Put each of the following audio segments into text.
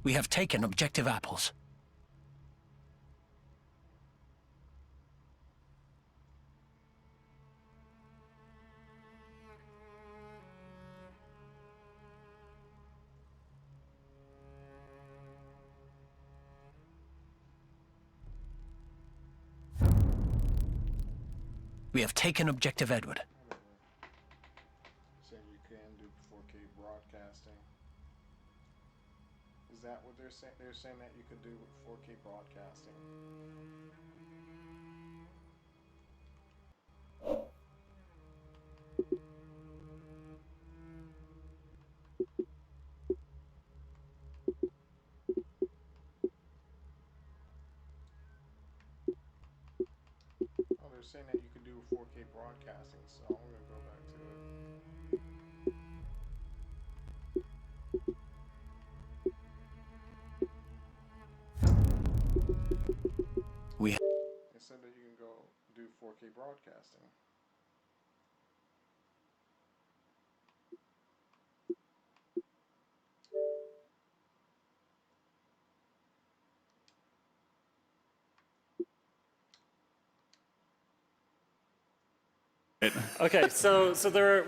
We have taken objective apples. We have taken objective Edward. So you can do 4K broadcasting. Is that what they're saying? They're saying that you could do 4K broadcasting. Oh, they're saying that you could do 4K broadcasting, so I'm gonna go back to it. We They said that you can go do 4K broadcasting. Okay, so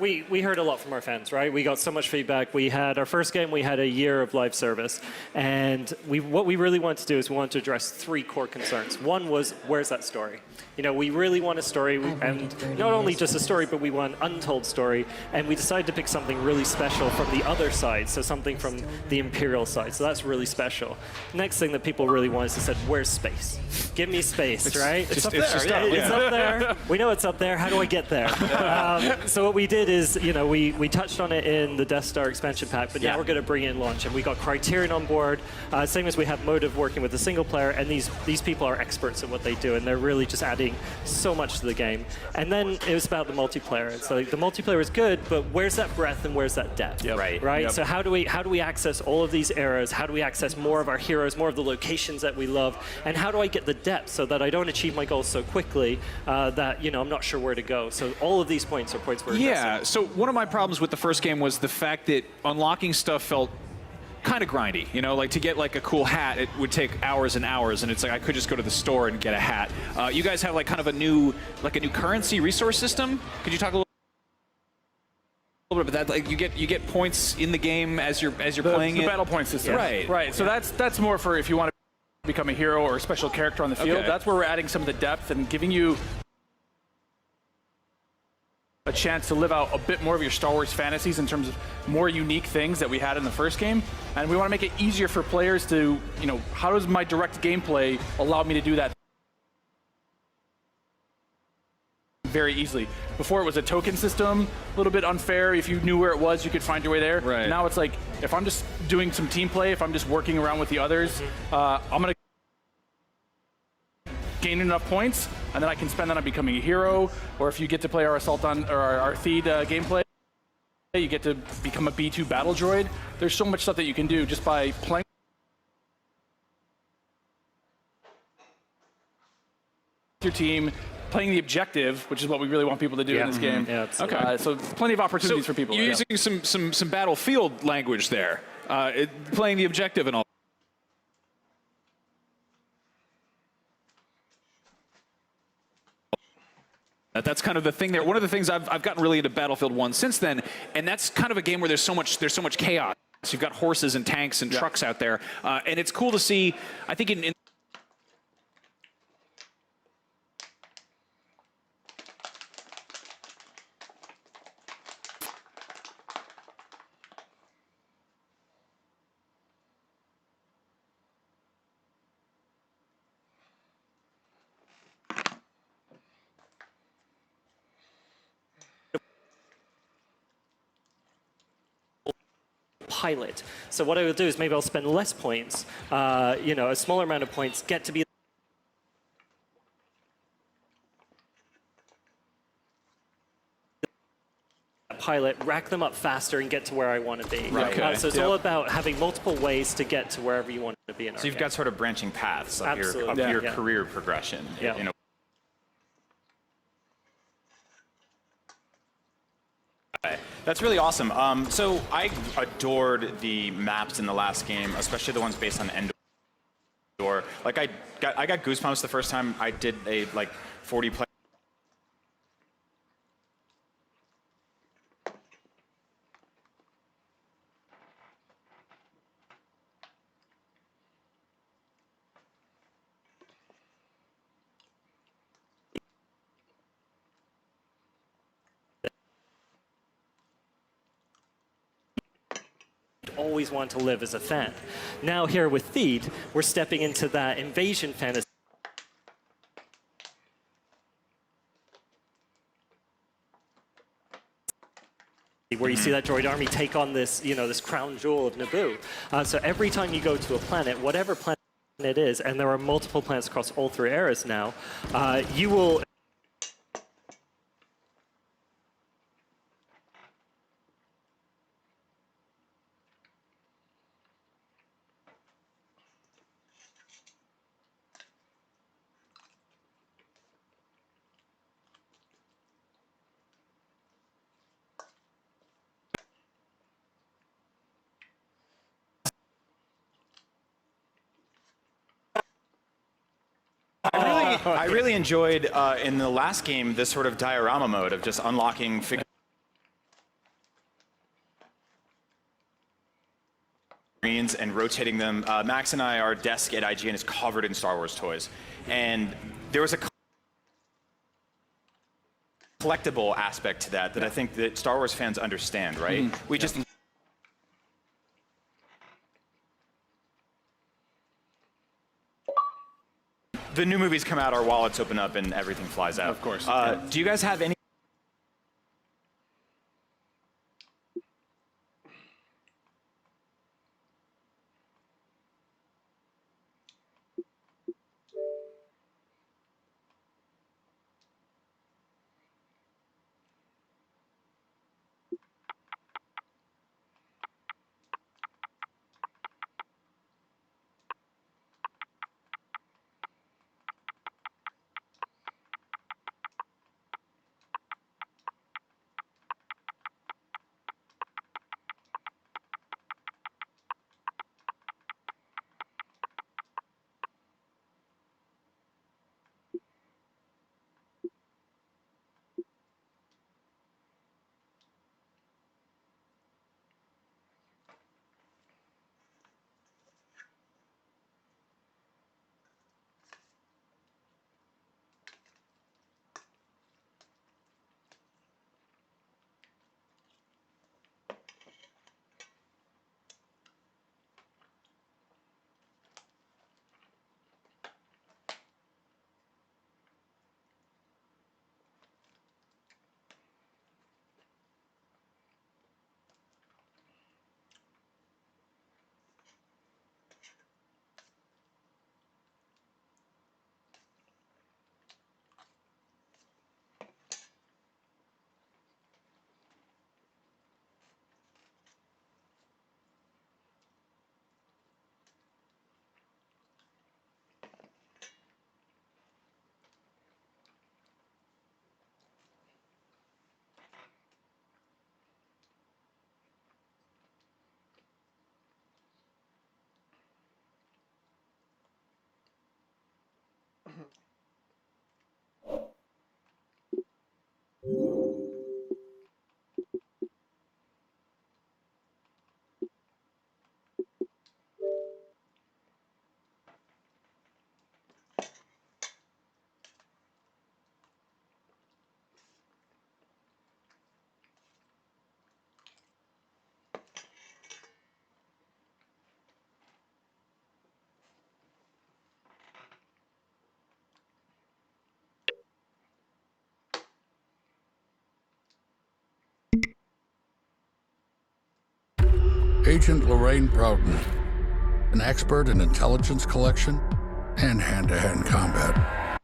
we heard a lot from our fans, right? We got so much feedback. We had our first game, we had a year of live service, and what we really wanted to do is we wanted to address 3 core concerns. One was, where's that story? You know, we really want a story, and not only just a story, but we want an untold story, and we decided to pick something really special from the other side, so something from the Imperial side, so that's really special. Next thing that people really want is to say, where's space? Give me space, right? It's up there. It's up there. We know it's up there. How do I get there? So what we did is, you know, we touched on it in the Death Star expansion pack, but now we're going to bring in launch, and we got Criterion on board, same as we have Motive working with the single player, and these people are experts at what they do, and they're really just adding so much to the game. And then it was about the multiplayer. It's like the multiplayer is good, but where's that breadth and where's that depth? Yep. Right. Yep. So how do we access all of these eras? How do we access more of our heroes, more of the locations that we love, and how do I get the depth so that I don't achieve my goals so quickly that I'm not sure where to go? So all of these points are points we're Yeah. addressing. So one of my problems with the first game was the fact that unlocking stuff felt kind of grindy, you know, like to get like a cool hat, it would take hours and hours, and it's like I could just go to the store and get a hat. You guys have like kind of a new currency resource system. Could you talk a little bit about that? Like you get points in the game as you're playing the it. battle point system. Right. Right. So that's more for if you want to become a hero or a special character on the field. Okay. That's where we're adding some of the depth and giving you a chance to live out a bit more of your Star Wars fantasies in terms of more unique things that we had in the first game. And we want to make it easier for players to, how does my direct gameplay allow me to do that very easily? Before it was a token system, a little bit unfair. If you knew where it was, you could find your way there. Right. Now it's like, if I'm just doing some team play, if I'm just working around with the others, I'm going to gain enough points, and then I can spend that on becoming a hero, or if you get to play our Assault on, or our Theed gameplay, you get to become a B2 battle droid. There's so much stuff that you can do just by playing your team, playing the objective, which is what we really want people to do in this game. Yeah, Okay. So plenty of opportunities for people. You're Yeah. using some battlefield language there, playing the objective and all. That's kind of the thing there. One of the things I've gotten really into Battlefield 1 since then, and that's kind of a game where there's so much chaos. You've got horses and tanks and trucks out there, and it's cool to see. I think in pilot. So what I will do is maybe I'll spend less points, a smaller amount of points, get to be a pilot, rack them up faster, and get to where I want to be. Right. Okay. So it's all about having multiple ways to get to wherever you want to be in our So you've game. got sort of branching paths of Absolutely. your Yeah. career progression. Yeah. That's really awesome. So I adored the maps in the last game, especially the ones based on Endor. Like I got goosebumps the first time I did a 40 play. Always want to live as a fan. Now here with Theed, we're stepping into that invasion fantasy where you see that droid army take on this, this crown jewel of Naboo. So every time you go to a planet, whatever planet it is, and there are multiple planets across all 3 eras now, you will I really enjoyed in the last game this sort of diorama mode of just unlocking figurines and rotating them. Max and I, our desk at IGN is covered in Star Wars toys, and there was a collectible aspect to that I think that Star Wars fans understand, right? We just the new movies come out, our wallets open up, and everything flies out. Of course. Do you guys have any? Agent Lorraine Broughton, an expert in intelligence collection and hand-to-hand combat.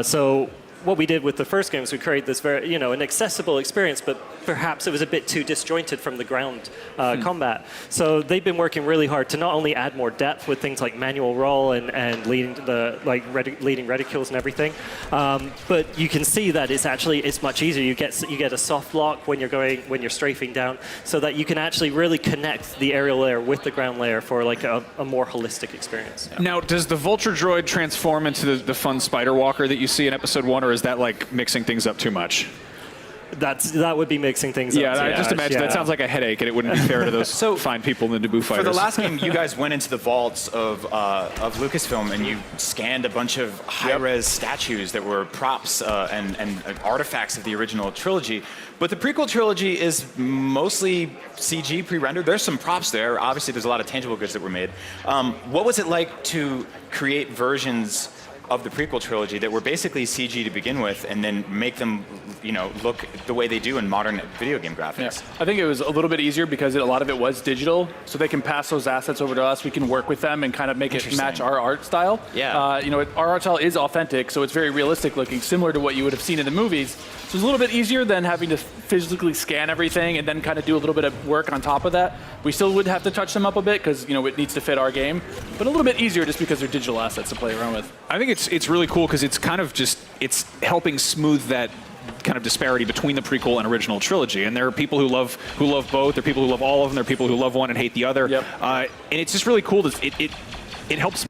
So what we did with the first game is we created this very, an accessible experience, but perhaps it was a bit too disjointed from the ground combat. So they've been working really hard to not only add more depth with things like manual roll and leading leading reticules and everything, but you can see that it's much easier. You get a soft lock when you're strafing down, so that you can actually really connect the aerial layer with the ground layer for like a more holistic experience. Now, does the Vulture Droid transform into the fun Spider Walker that you see in Episode 1, or is that like mixing things up too much? That would be mixing things up. Yeah, I just imagine that sounds like a headache, and it wouldn't be fair to those fine people in the Naboo fighters. For the last game, you guys went into the vaults of Lucasfilm and you scanned a bunch of high-res statues that were props and artifacts of the original trilogy. But the prequel trilogy is mostly CG pre-rendered. There's some props there. Obviously, there's a lot of tangible goods that were made. What was it like to create versions of the prequel trilogy that were basically CG to begin with, and then make them, look the way they do in modern video game graphics? Yeah. I think it was a little bit easier because a lot of it was digital, so they can pass those assets over to us. We can work with them and kind of make it match our art style. Yeah. Our art style is authentic, so it's very realistic looking, similar to what you would have seen in the movies. So it's a little bit easier than having to physically scan everything and then kind of do a little bit of work on top of that. We still would have to touch them up a bit because it needs to fit our game, but a little bit easier just because they're digital assets to play around with. I think it's really cool because it's kind of it's helping smooth that kind of disparity between the prequel and original trilogy. And there are people who love both. There are people who love all of them. There are people who love one and hate the other. Yep. And it's just really cool. It helps